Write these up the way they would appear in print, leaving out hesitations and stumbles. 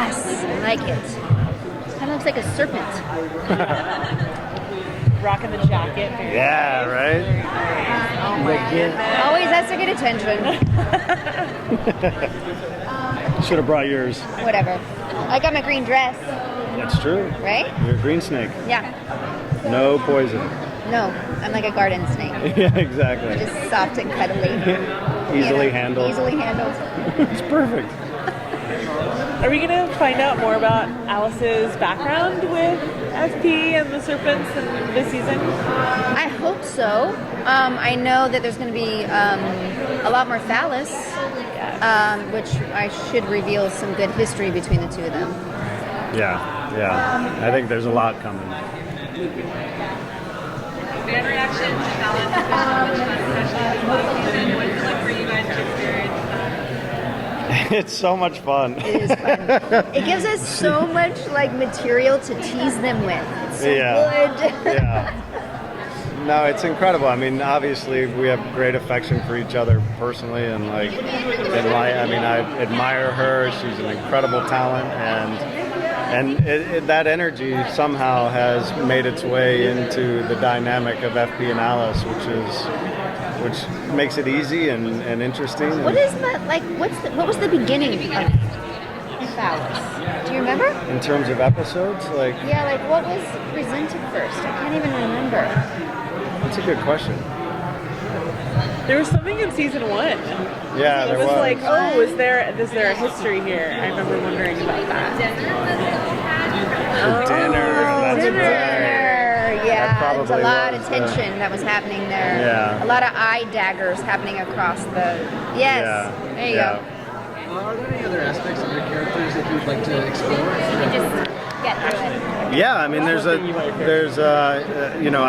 Yes, I like it. Kind of looks like a serpent. Rocking the jacket. Yeah, right? Oh my goodness. Always has to get attention. Should have brought yours. Whatever. I got my green dress, That's true. right? You're a green snake. Yeah. No poison. No, I'm like a garden snake. Yeah, exactly. Just soft and cuddly. Easily handled. Easily handled. It's perfect. Are we going to find out more about Alice's background with FP and the Serpents in this season? I hope so. I know that there's going to be a lot more phallus, which I should reveal some good history between the two of them. Yeah. I think there's a lot coming. Fan reaction to phallus has been so much fun, especially this season. What is it like for you guys to experience that? It's so much fun. It is fun. It gives us so much like material to tease them with. It's so good. Yeah. No, it's incredible. I mean, obviously, we have great affection for each other personally, and I admire her. She's an incredible talent, and that energy somehow has made its way into the dynamic of FP and Alice, which makes it easy and interesting. What is that like? What was the beginning of phallus? Do you remember? In terms of episodes, Yeah, like what was presented first? I can't even remember. that's a good question. There was something in season 1. Yeah, It there was was. like, is there a history here? I remember wondering about that. Dinner. That's Dinner. right. Yeah, That there's a probably lot was, of tension that was happening there. Yeah. A lot of eye daggers happening across the. Yes. Yeah. There you Yeah. go. Are there any other aspects of your characters that you'd like to explore? Just get through it. Yeah, I mean, I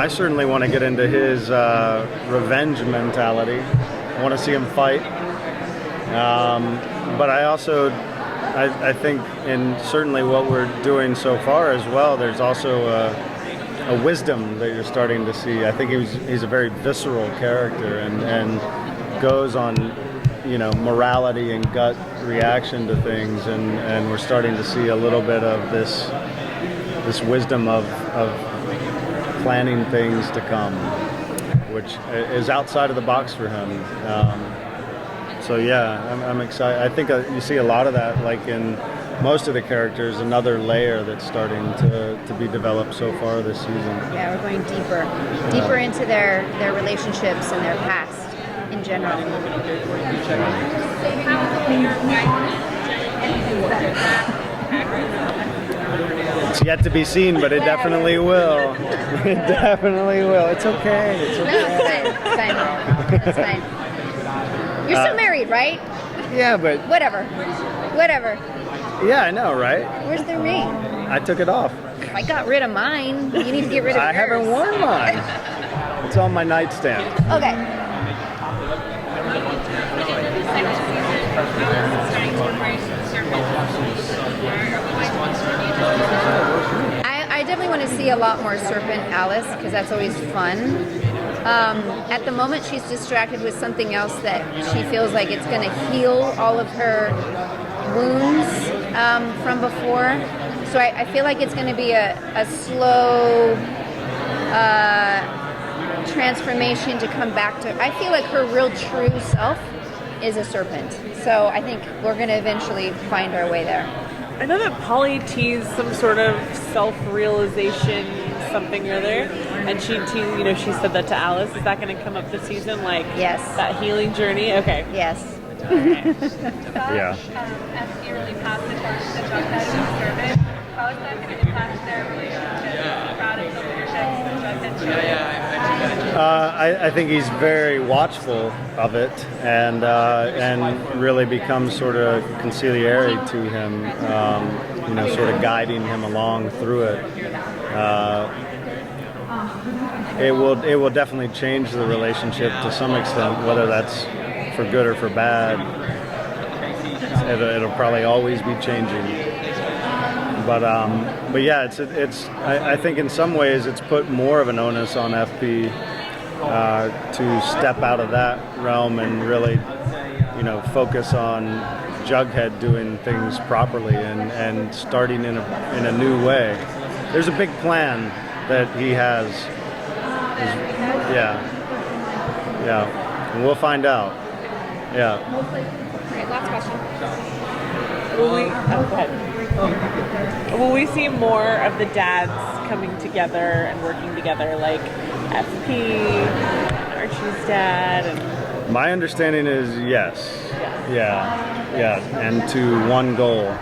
certainly want to get into his revenge mentality. I want to see him fight. But I also, I think in certainly what we're doing so far as well, there's also a wisdom that you're starting to see. I think he's a very visceral character and goes on, morality and gut reaction to things, and we're starting to see a little bit of this wisdom of planning things to come, which is outside of the box for him. So yeah, I'm excited. I think you see a lot of that, like in most of the characters, another layer that's starting to be developed so far this season. Yeah, we're going deeper into their relationships and their past in general. It's yet to be seen, but it definitely will. It definitely will. It's okay. It's No, okay. it's fine. It's fine. You're still married, right? Yeah, but Whatever. yeah, I know, right? Where's their ring? I took it off. I got rid of mine. You need to get rid of I yours. haven't worn mine. It's on my nightstand. Okay. I definitely want to see a lot more Serpent Alice because that's always fun. At the moment, she's distracted with something else that she feels like it's going to heal all of her wounds from before. So I feel like it's going to be a slow transformation to come back to. I feel like her real true self is a serpent. So I think we're going to eventually find our way there. I know that Polly teased some sort of self-realization, something or other, and she said that to Alice. Is that going to come up this season? Like, Yes. that healing journey? Okay. Yes. Yeah. FP really passed the torch to Jughead and the Serpent. How is that going to impact their relationship? Proud of the leadership of Jughead? I think he's very watchful of it, and really becomes sort of conciliary to him, sort of guiding him along through it. It will definitely change the relationship to some extent, whether that's for good or for bad. It'll probably always be changing. But yeah, I think in some ways it's put more of an onus on FP to step out of that realm and really, focus on Jughead doing things properly and starting in a new way. There's a big plan that he has. Yeah, and we'll find out. Yeah. Great, last question. Will we see more of the dads coming together and working together, like FP, Archie's dad, and My understanding is yes. Yeah, and to one goal.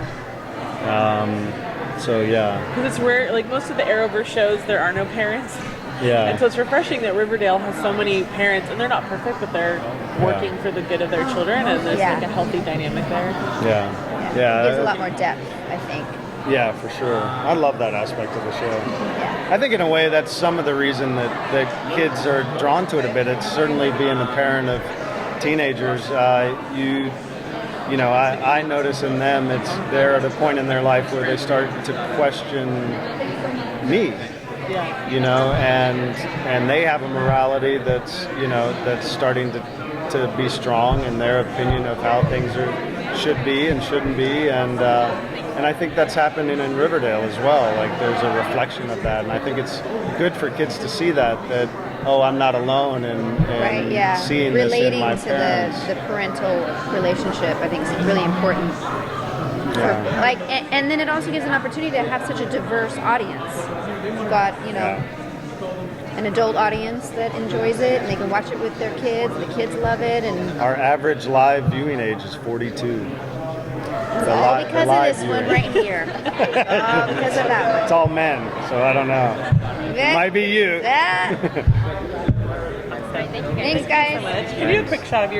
So yeah. because it's rare. Like most of the Arrowverse shows, there are no parents. Yeah. And so it's refreshing that Riverdale has so many parents, and they're not perfect, but they're working for the good of their children, and there's like a healthy dynamic there. Yeah. It gives a lot more depth, I think. Yeah, for sure. I love that aspect of the show. Yeah. I think in a way that's some of the reason that kids are drawn to it a bit. It's certainly being a parent of teenagers. I notice in them they're at a point in their life where they start to question me. Yeah. And they have a morality that's starting to be strong in their opinion of how things should be and shouldn't be, and I think that's happening in Riverdale as well. Like there's a reflection of that, and I think it's good for kids to see that I'm not alone, and Right, yeah. seeing Relating this in my to parents. the parental relationship, I think is really important. Yeah. And then it also gives an opportunity to have such a diverse audience. You've got, an adult audience that enjoys it, and they can watch it with their kids. The kids love it, and Our average live viewing age is 42. it's all because of this one right here. All because of that It's all men, so I don't know. one. Might be you. Thanks, guys. Can you do a quick shot of your